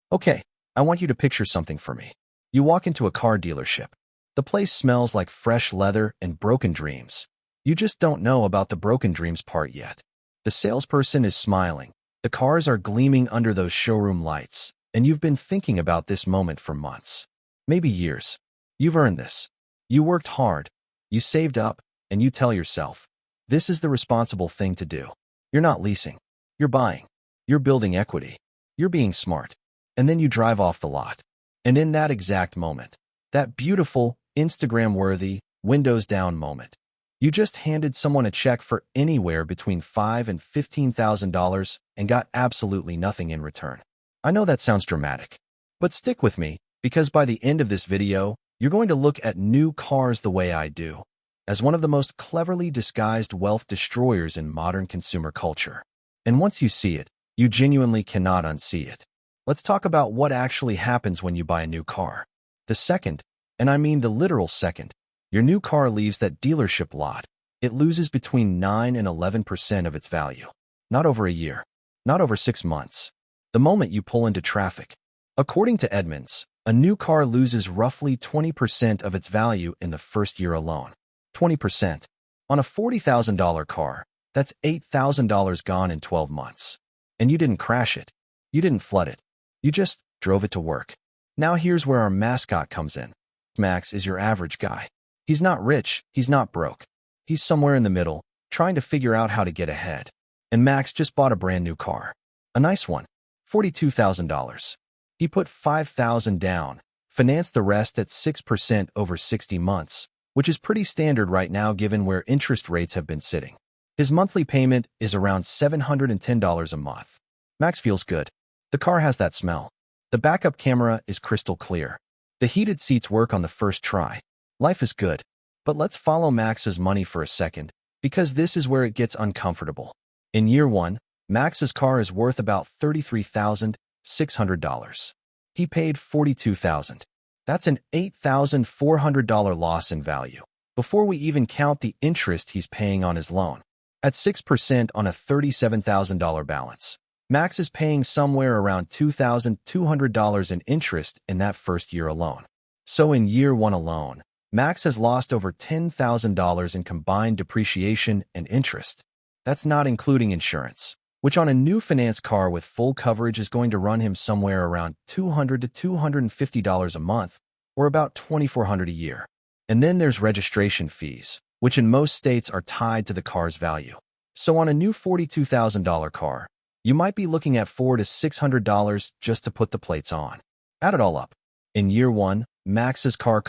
Okay, I want you to picture something for me. You walk into a car dealership. The place smells like fresh leather and broken dreams. You just don't know about the broken dreams part yet. The salesperson is smiling. The cars are gleaming under those showroom lights, and you've been thinking about this moment for months, maybe years. You've earned this. You worked hard. You saved up, and you tell yourself, this is the responsible thing to do. You're not leasing. You're buying. You're building equity. You're being smart. And then you drive off the lot. And in that exact moment, that beautiful, Instagram-worthy, windows-down moment, you just handed someone a check for anywhere between $5,000 and $15,000 and got absolutely nothing in return. I know that sounds dramatic, but stick with me, because by the end of this video, you're going to look at new cars the way I do, as one of the most cleverly disguised wealth destroyers in modern consumer culture. And once you see it, you genuinely cannot unsee it. Let's talk about what actually happens when you buy a new car. The second, and I mean the literal second, your new car leaves that dealership lot, it loses between 9 and 11% of its value. Not over a year, not over 6 months. The moment you pull into traffic. According to Edmunds, a new car loses roughly 20% of its value in the first year alone. 20%. On a $40,000 car, that's $8,000 gone in 12 months. And you didn't crash it. You didn't flood it. You just drove it to work. Now here's where our mascot comes in. Max is your average guy. He's not rich, he's not broke. He's somewhere in the middle, trying to figure out how to get ahead. And Max just bought a brand new car. A nice one. $42,000. He put $5,000 down, financed the rest at 6% over 60 months, which is pretty standard right now given where interest rates have been sitting. His monthly payment is around $710 a month. Max feels good. The car has that smell. The backup camera is crystal clear. The heated seats work on the first try. Life is good. But let's follow Max's money for a second, because this is where it gets uncomfortable. In year one, Max's car is worth about $33,600. He paid $42,000. That's an $8,400 loss in value, before we even count the interest he's paying on his loan. At 6% on a $37,000 balance, Max is paying somewhere around $2,200 in interest in that first year alone. So in year one alone, Max has lost over $10,000 in combined depreciation and interest. That's not including insurance, which on a new finance car with full coverage is going to run him somewhere around $200 to $250 a month, or about $2,400 a year. And then there's registration fees, which in most states are tied to the car's value. So on a new $42,000 car, you might be looking at $400 to $600 just to put the plates on. Add it all up. In year one, Max's car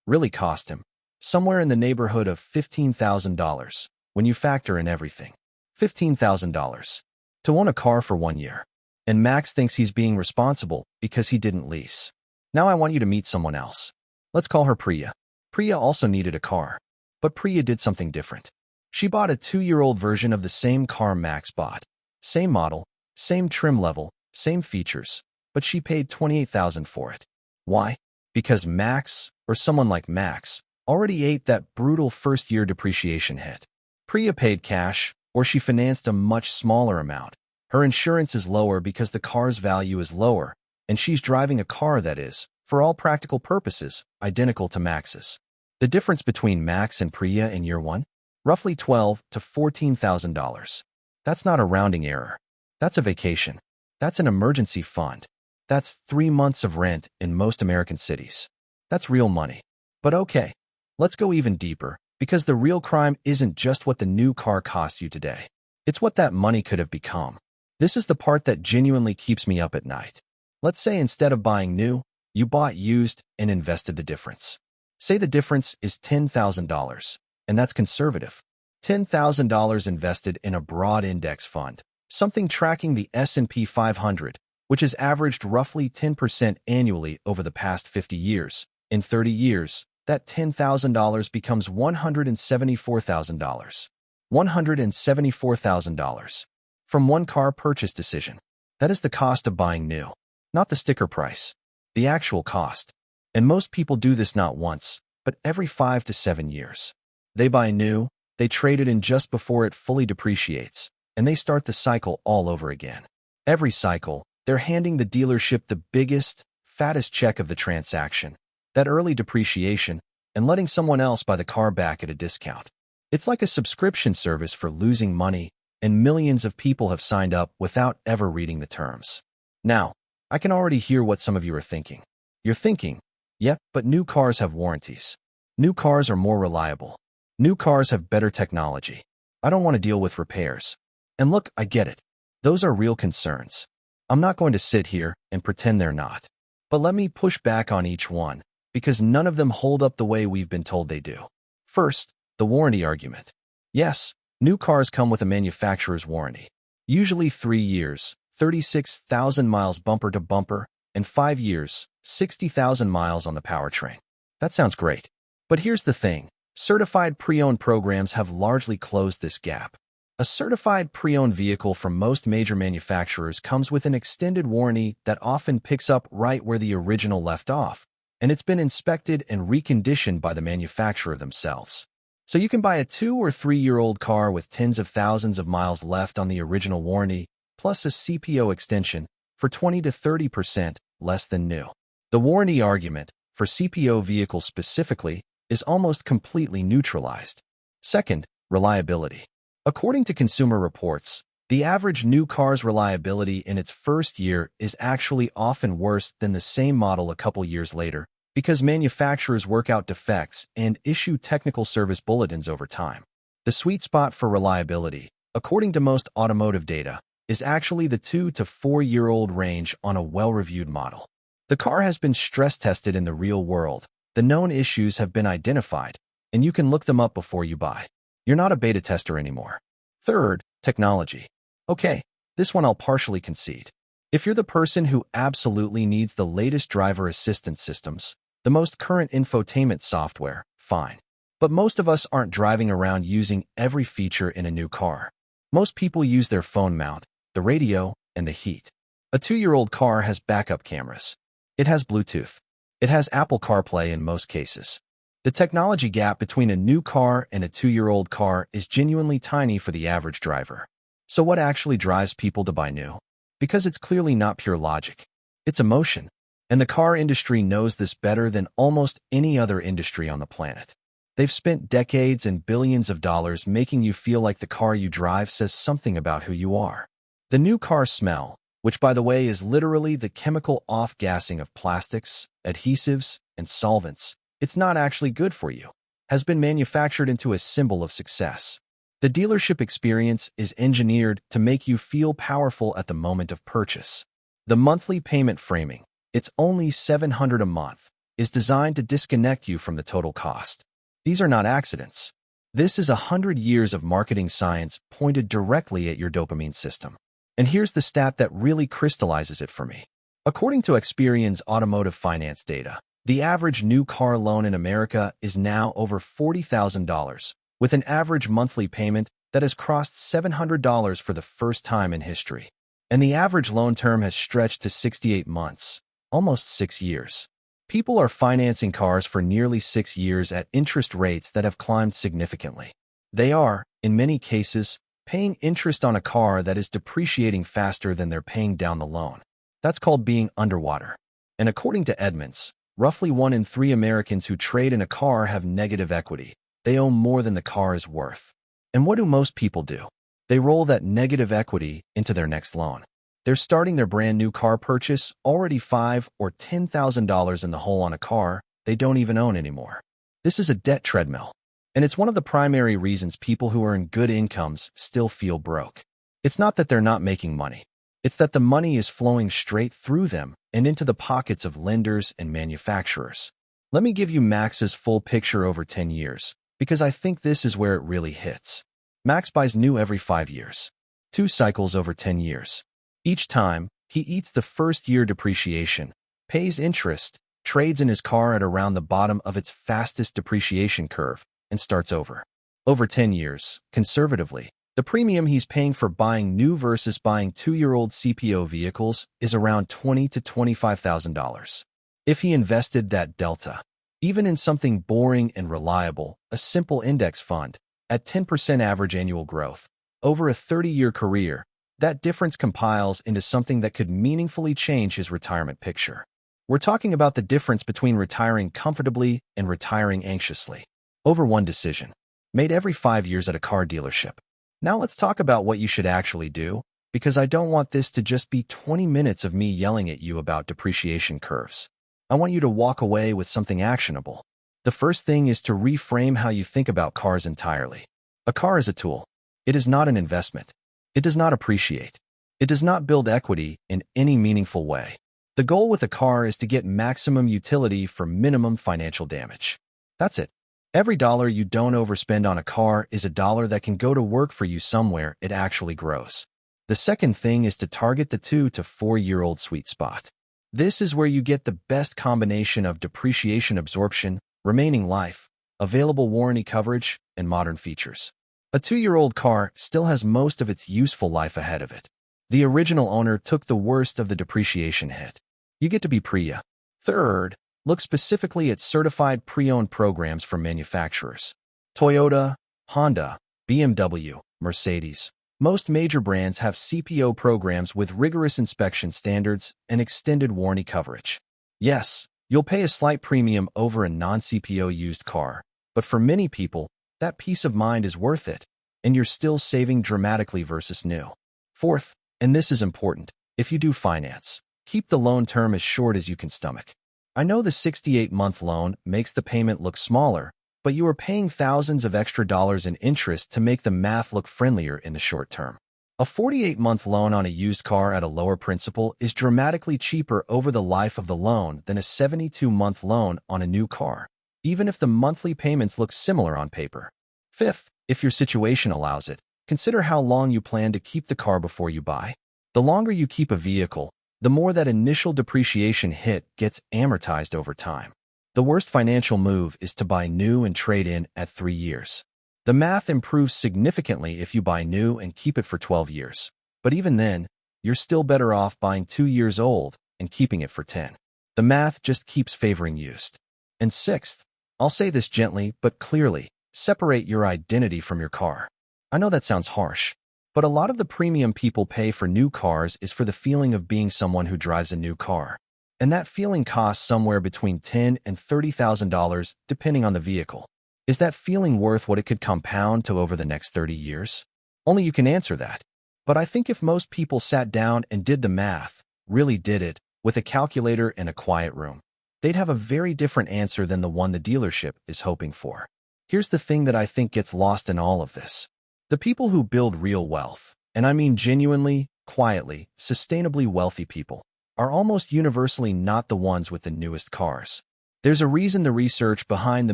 really cost him, somewhere in the neighborhood of $15,000 when you factor in everything. $15,000 to own a car for 1 year. And Max thinks he's being responsible because he didn't lease. Now I want you to meet someone else. Let's call her Priya. Priya also needed a car, but Priya did something different. She bought a 2-year-old version of the same car Max bought. Same model, same trim level, same features, but she paid $28,000 for it. Why? Because Max, or someone like Max, already ate that brutal first-year depreciation hit. Priya paid cash, or she financed a much smaller amount. Her insurance is lower because the car's value is lower, and she's driving a car that is, for all practical purposes, identical to Max's. The difference between Max and Priya in year one? Roughly $12,000 to $14,000. That's not a rounding error. That's a vacation. That's an emergency fund. That's 3 months of rent in most American cities. That's real money. But okay, let's go even deeper, because the real crime isn't just what the new car costs you today. It's what that money could have become. This is the part that genuinely keeps me up at night. Let's say instead of buying new, you bought used and invested the difference. Say the difference is $10,000, and that's conservative. $10,000 invested in a broad index fund, something tracking the S&P 500, which has averaged roughly 10% annually over the past 50 years. In 30 years, that $10,000 becomes $174,000. $174,000. From one car purchase decision. That is the cost of buying new. Not the sticker price. The actual cost. And most people do this not once, but every 5 to 7 years. They buy new, they trade it in just before it fully depreciates, and they start the cycle all over again. Every cycle, they're handing the dealership the biggest, fattest check of the transaction, that early depreciation, and letting someone else buy the car back at a discount. It's like a subscription service for losing money, and millions of people have signed up without ever reading the terms. Now, I can already hear what some of you are thinking. You're thinking, yep, but new cars have warranties. New cars are more reliable. New cars have better technology. I don't want to deal with repairs. And look, I get it. Those are real concerns. I'm not going to sit here and pretend they're not. But let me push back on each one, because none of them hold up the way we've been told they do. First, the warranty argument. Yes, new cars come with a manufacturer's warranty. Usually 3 years, 36,000 miles bumper to bumper, and 5 years, 60,000 miles on the powertrain. That sounds great. But here's the thing. Certified pre-owned programs have largely closed this gap. A certified pre-owned vehicle from most major manufacturers comes with an extended warranty that often picks up right where the original left off, and it's been inspected and reconditioned by the manufacturer themselves. So you can buy a 2 or 3-year-old car with tens of thousands of miles left on the original warranty, plus a CPO extension, for 20 to 30% less than new. The warranty argument, for CPO vehicles specifically, is almost completely neutralized. Second, reliability. According to Consumer Reports, the average new car's reliability in its first year is actually often worse than the same model a couple years later, because manufacturers work out defects and issue technical service bulletins over time. The sweet spot for reliability, according to most automotive data, is actually the 2 to 4-year-old range on a well-reviewed model. The car has been stress-tested in the real world, the known issues have been identified, and you can look them up before you buy. You're not a beta tester anymore. Third, technology. Okay, this one I'll partially concede. If you're the person who absolutely needs the latest driver assistance systems, the most current infotainment software, fine. But most of us aren't driving around using every feature in a new car. Most people use their phone mount, the radio, and the heat. A 2-year-old car has backup cameras. It has Bluetooth. It has Apple CarPlay in most cases. The technology gap between a new car and a 2-year-old car is genuinely tiny for the average driver. So what actually drives people to buy new? Because it's clearly not pure logic. It's emotion. And the car industry knows this better than almost any other industry on the planet. They've spent decades and billions of dollars making you feel like the car you drive says something about who you are. The new car smell, which by the way is literally the chemical off-gassing of plastics, adhesives, and solvents, it's not actually good for you, has been manufactured into a symbol of success. The dealership experience is engineered to make you feel powerful at the moment of purchase. The monthly payment framing, it's only $700 a month, is designed to disconnect you from the total cost. These are not accidents. This is 100 years of marketing science pointed directly at your dopamine system. And here's the stat that really crystallizes it for me. According to Experian's automotive finance data, the average new car loan in America is now over $40,000, with an average monthly payment that has crossed $700 for the first time in history. And the average loan term has stretched to 68 months, almost 6 years. People are financing cars for nearly 6 years at interest rates that have climbed significantly. They are, in many cases, paying interest on a car that is depreciating faster than they're paying down the loan. That's called being underwater. And according to Edmunds, roughly 1 in 3 Americans who trade in a car have negative equity. They owe more than the car is worth. And what do most people do? They roll that negative equity into their next loan. They're starting their brand new car purchase already $5,000 or $10,000 in the hole on a car they don't even own anymore. This is a debt treadmill. And it's one of the primary reasons people who earn good incomes still feel broke. It's not that they're not making money. It's that the money is flowing straight through them and into the pockets of lenders and manufacturers. Let me give you Max's full picture over 10 years, because I think this is where it really hits. Max buys new every 5 years. 2 cycles over 10 years. Each time, he eats the first-year depreciation, pays interest, trades in his car at around the bottom of its fastest depreciation curve, and starts over. Over 10 years, conservatively, the premium he's paying for buying new versus buying 2-year-old CPO vehicles is around $20,000 to $25,000. If he invested that delta, even in something boring and reliable, a simple index fund, at 10% average annual growth, over a 30-year career, that difference compiles into something that could meaningfully change his retirement picture. We're talking about the difference between retiring comfortably and retiring anxiously. Over one decision, made every 5 years at a car dealership. Now let's talk about what you should actually do, because I don't want this to just be 20 minutes of me yelling at you about depreciation curves. I want you to walk away with something actionable. The first thing is to reframe how you think about cars entirely. A car is a tool. It is not an investment. It does not appreciate. It does not build equity in any meaningful way. The goal with a car is to get maximum utility for minimum financial damage. That's it. Every dollar you don't overspend on a car is a dollar that can go to work for you somewhere it actually grows. The second thing is to target the 2 to 4 year old sweet spot. This is where you get the best combination of depreciation absorption, remaining life, available warranty coverage, and modern features. A 2-year-old car still has most of its useful life ahead of it. The original owner took the worst of the depreciation hit. You get to be Priya. Third, look specifically at certified pre-owned programs from manufacturers. Toyota, Honda, BMW, Mercedes. Most major brands have CPO programs with rigorous inspection standards and extended warranty coverage. Yes, you'll pay a slight premium over a non-CPO used car, but for many people, that peace of mind is worth it, and you're still saving dramatically versus new. Fourth, and this is important, if you do finance, keep the loan term as short as you can stomach. I know the 68-month loan makes the payment look smaller, but you are paying thousands of extra dollars in interest to make the math look friendlier in the short term. A 48-month loan on a used car at a lower principal is dramatically cheaper over the life of the loan than a 72-month loan on a new car, even if the monthly payments look similar on paper. Fifth, if your situation allows it, consider how long you plan to keep the car before you buy. The longer you keep a vehicle, the more that initial depreciation hit gets amortized over time. The worst financial move is to buy new and trade in at 3 years. The math improves significantly if you buy new and keep it for 12 years. But even then, you're still better off buying 2 years old and keeping it for 10. The math just keeps favoring used. And sixth, I'll say this gently but clearly, separate your identity from your car. I know that sounds harsh, but a lot of the premium people pay for new cars is for the feeling of being someone who drives a new car. And that feeling costs somewhere between $10,000 and $30,000 depending on the vehicle. Is that feeling worth what it could compound to over the next 30 years? Only you can answer that. But I think if most people sat down and did the math, really did it, with a calculator and a quiet room, they'd have a very different answer than the one the dealership is hoping for. Here's the thing that I think gets lost in all of this. The people who build real wealth, and I mean genuinely, quietly, sustainably wealthy people, are almost universally not the ones with the newest cars. There's a reason the research behind The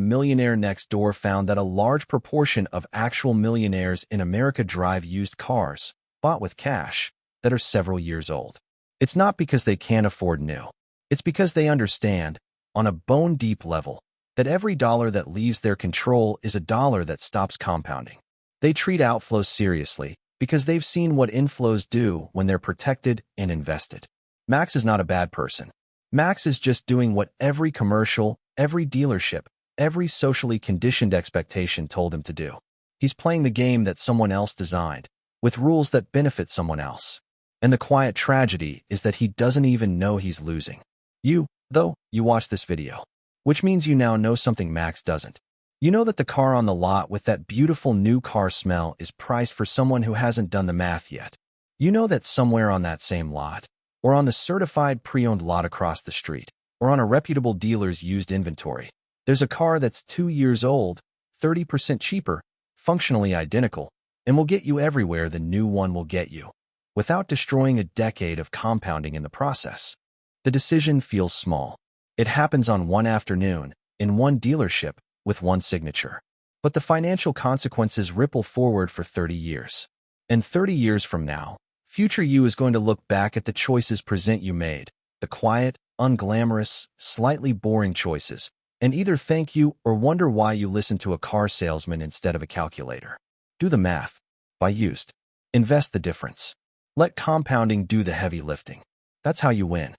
Millionaire Next Door found that a large proportion of actual millionaires in America drive used cars, bought with cash, that are several years old. It's not because they can't afford new. It's because they understand, on a bone-deep level, that every dollar that leaves their control is a dollar that stops compounding. They treat outflows seriously because they've seen what inflows do when they're protected and invested. Max is not a bad person. Max is just doing what every commercial, every dealership, every socially conditioned expectation told him to do. He's playing the game that someone else designed, with rules that benefit someone else. And the quiet tragedy is that he doesn't even know he's losing. You, though, you watch this video. Which means you now know something Max doesn't. You know that the car on the lot with that beautiful new car smell is priced for someone who hasn't done the math yet. You know that somewhere on that same lot, or on the certified pre-owned lot across the street, or on a reputable dealer's used inventory, there's a car that's 2 years old, 30% cheaper, functionally identical, and will get you everywhere the new one will get you, without destroying a decade of compounding in the process. The decision feels small. It happens on one afternoon, in one dealership, with one signature. But the financial consequences ripple forward for 30 years. And 30 years from now, future you is going to look back at the choices present you made, the quiet, unglamorous, slightly boring choices, and either thank you or wonder why you listened to a car salesman instead of a calculator. Do the math. Buy used. Invest the difference. Let compounding do the heavy lifting. That's how you win.